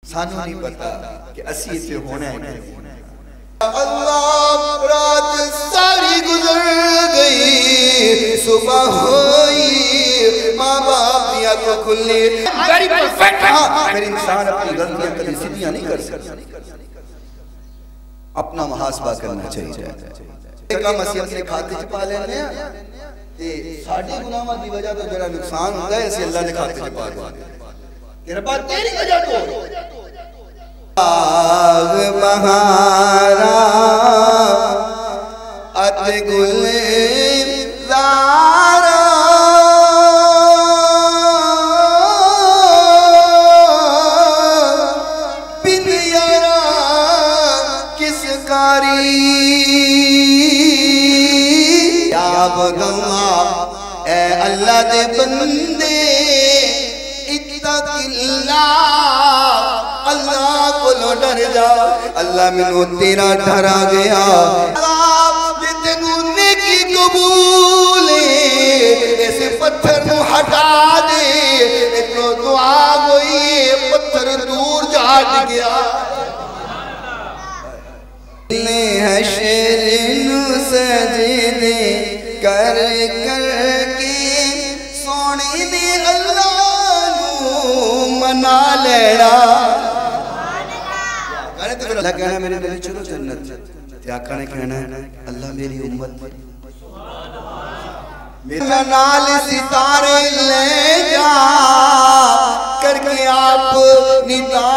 سانو نہیں پتا کہ اسی اسے ہونا ہے اللہ رات ساری گزر گئی صبح ہوئی ماں باپ دیا کو کھلی ویری پرفیکٹ پھر انسان اپنی غلطیاں کبھی سیدھیاں نہیں کر سکتا اپنا محاسبہ کرنا چاہیے کم اسی اپنے کھاتے چھپا لینے ہیں ساڑھے گناہوں کی وجہ تو جڑا نقصان ہوتا ہے اسے اللہ نے کھاتے چھپا لینے تیرا بات تیری وجہ تو آگ بہارا ات گل زارا بن یارا کس کاری یا عبداللہ اے اللہ دے بندے اتق اللہ اللہ کو لو ڈر جا اللہ منو تیرا ڈرا گیا جتنے کی قبول اس پتھر نو ہٹا دے تو دعا ہوئی پتھر دور جاٹ گیا حشر نو سجدے کر کر کے سونے دے اللہ نو منا لینا اللہ کہنا ہے میرے دل چلو جنت کیا کہنا ہے اللہ میری امت میرا نال ستارے لے جا کر کے آپ ندا